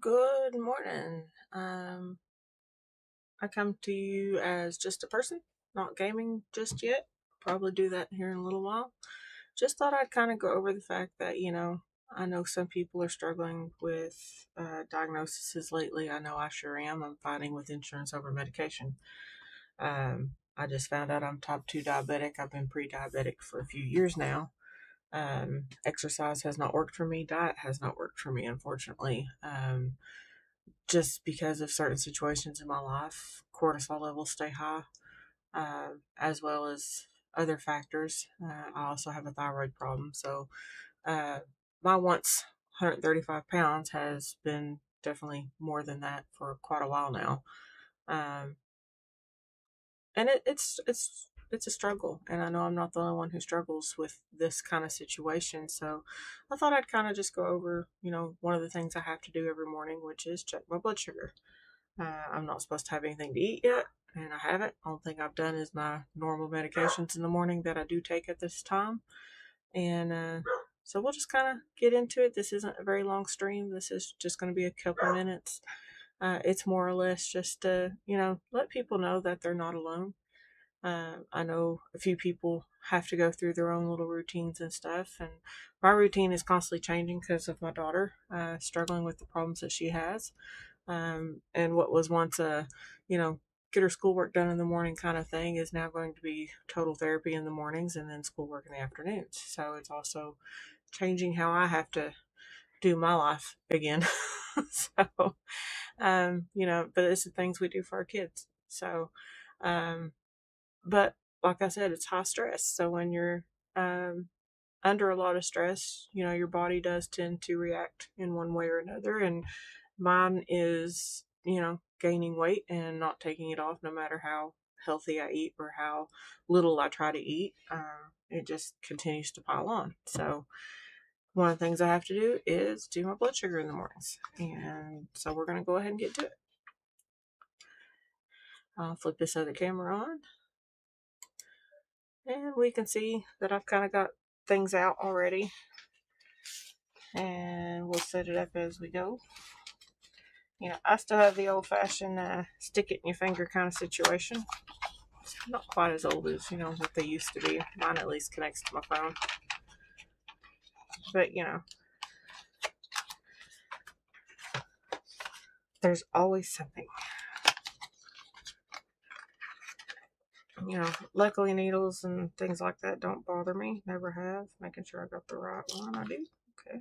Good morning. I come to you as just a person, not gaming just yet. Probably do that here in a little while. Just thought I'd kind of go over the fact that, I know some people are struggling with diagnoses lately. I know I sure am. I'm fighting with insurance over medication. I just found out I'm type 2 diabetic. I've been pre diabetic for a few years now. Exercise has not worked for me. Diet has not worked for me, unfortunately. Just because of certain situations in my life, cortisol levels stay high, as well as other factors. I also have a thyroid problem. So, uh, my once 135 pounds has been definitely more than that for quite a while now. Um, and it's a struggle, and I know I'm not the only one who struggles with this kind of situation. So I thought I'd kind of just go over, one of the things I have to do every morning, which is check my blood sugar. I'm not supposed to have anything to eat yet, and I haven't. All thing I've done is my normal medications in the morning that I do take at this time. And so we'll just kind of get into it. This isn't a very long stream. This is just going to be a couple minutes. It's more or less just to, let people know that they're not alone. I know a few people have to go through their own little routines and stuff, and my routine is constantly changing because of my daughter struggling with the problems that she has. And what was once a, you know, get her schoolwork done in the morning kind of thing is now going to be total therapy in the mornings and then schoolwork in the afternoons. So it's also changing how I have to do my life again. So, but it's the things we do for our kids. So, um, but like I said, it's high stress. So when you're um, under a lot of stress, your body does tend to react in one way or another. And mine is, gaining weight and not taking it off no matter how healthy I eat or how little I try to eat. It just continues to pile on. So, one of the things I have to do is do my blood sugar in the mornings. And so, we're going to go ahead and get to it. I'll flip this other camera on. And we can see that I've kind of got things out already. And we'll set it up as we go. I still have the old-fashioned stick it in your finger kind of situation. It's not quite as old as, what they used to be. Mine at least connects to my phone. But, there's always something. Luckily needles and things like that don't bother me. Never have. Making sure I got the right one. I do. Okay.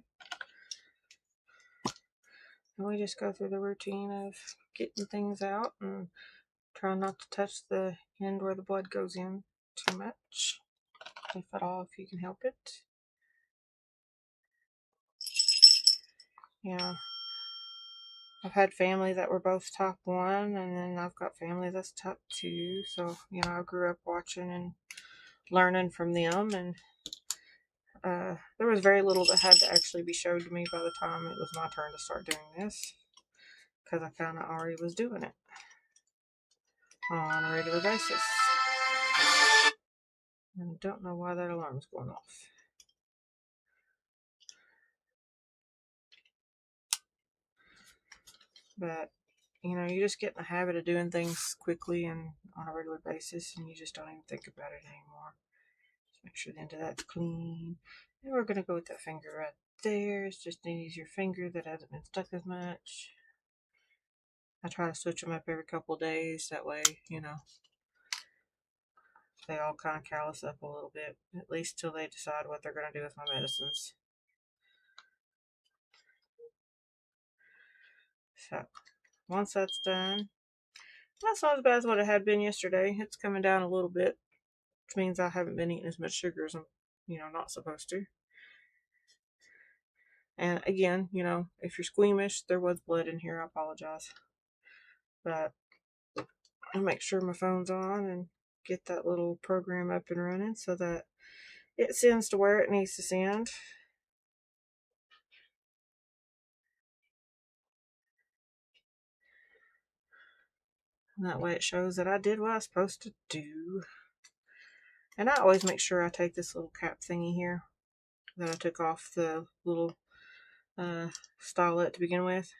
And we just go through the routine of getting things out and try not to touch the end where the blood goes in too much. If at all, if you can help it. I've had family that were both type 1, and then I've got family that's type 2. So, I grew up watching and learning from them, and there was very little that had to actually be showed to me by the time it was my turn to start doing this, because I kind of already was doing it on a regular basis. And I don't know why that alarm's going off. But, you just get in the habit of doing things quickly and on a regular basis, and you just don't even think about it anymore. Just make sure the end of that's clean. And we're going to go with that finger right there. It's just an easier finger that hasn't been stuck as much. I try to switch them up every couple of days. That way, they all kind of callus up a little bit. At least till they decide what they're going to do with my medicines. So, once that's done, that's not as bad as what it had been yesterday. It's coming down a little bit, which means I haven't been eating as much sugar as I'm, not supposed to. And again, if you're squeamish, there was blood in here. I apologize. But I'll make sure my phone's on and get that little program up and running so that it sends to where it needs to send. And that way it shows that I did what I was supposed to do. And I always make sure I take this little cap thingy here that I took off the little stylet to begin with.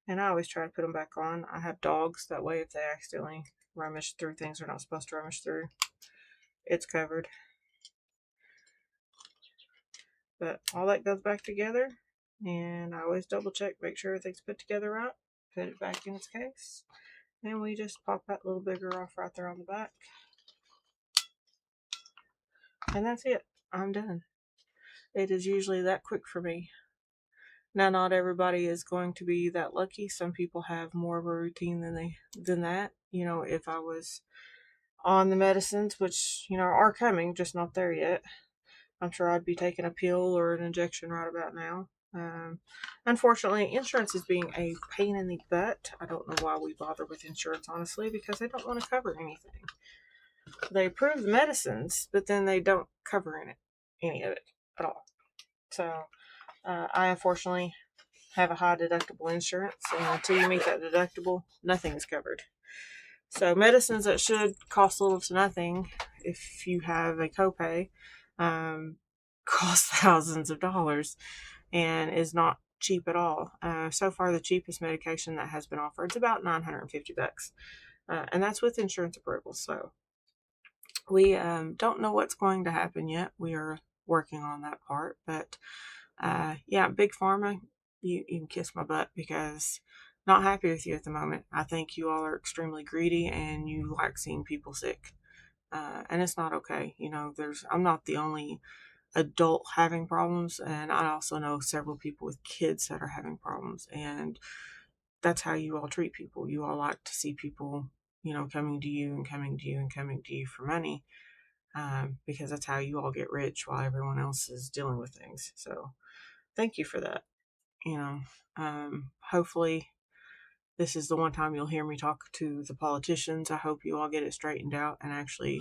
And I always try to put them back on. I have dogs, that way if they accidentally rummage through things they're not supposed to rummage through, it's covered. But all that goes back together, and I always double check, make sure everything's put together right, put it back in its case, and we just pop that little bigger off right there on the back. And that's it. I'm done. It is usually that quick for me. Now, not everybody is going to be that lucky. Some people have more of a routine than that. You know, if I was on the medicines, which are coming, just not there yet, I'm sure I'd be taking a pill or an injection right about now. Unfortunately, insurance is being a pain in the butt. I don't know why we bother with insurance, honestly, because they don't want to cover anything. They approve the medicines, but then they don't cover any of it at all. So I unfortunately have a high deductible insurance, and until you meet that deductible, nothing is covered. So medicines that should cost little to nothing, if you have a copay, cost thousands of dollars and is not cheap at all. So far, the cheapest medication that has been offered is about $950, and that's with insurance approval. So we don't know what's going to happen yet. We are working on that part, but yeah, Big Pharma, you can kiss my butt, because not happy with you at the moment. I think you all are extremely greedy and you like seeing people sick. And it's not okay. I'm not the only adult having problems, and I also know several people with kids that are having problems, and that's how you all treat people. You all like to see people, coming to you and coming to you and coming to you for money, because that's how you all get rich while everyone else is dealing with things. So thank you for that. Hopefully this is the one time you'll hear me talk to the politicians. I hope you all get it straightened out and actually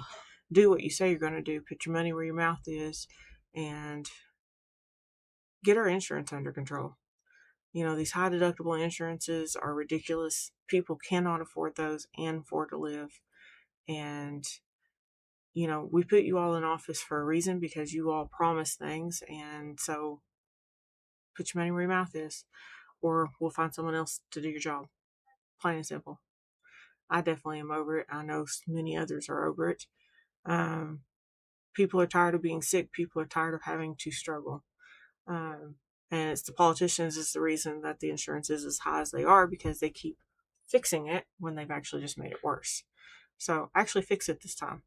do what you say you're going to do. Put your money where your mouth is and get our insurance under control. These high deductible insurances are ridiculous. People cannot afford those and afford to live. And, we put you all in office for a reason, because you all promise things. And so put your money where your mouth is, or we'll find someone else to do your job. Plain and simple. I definitely am over it. I know many others are over it. People are tired of being sick. People are tired of having to struggle. And it's the politicians is the reason that the insurance is as high as they are, because they keep fixing it when they've actually just made it worse. So actually fix it this time.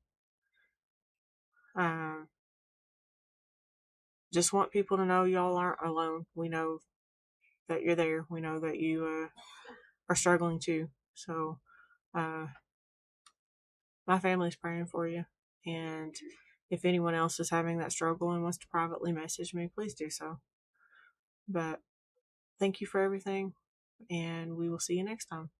Just want people to know y'all aren't alone. We know that you're there. We know that you are struggling too. So my family's praying for you. And if anyone else is having that struggle and wants to privately message me, please do so. But thank you for everything, and we will see you next time.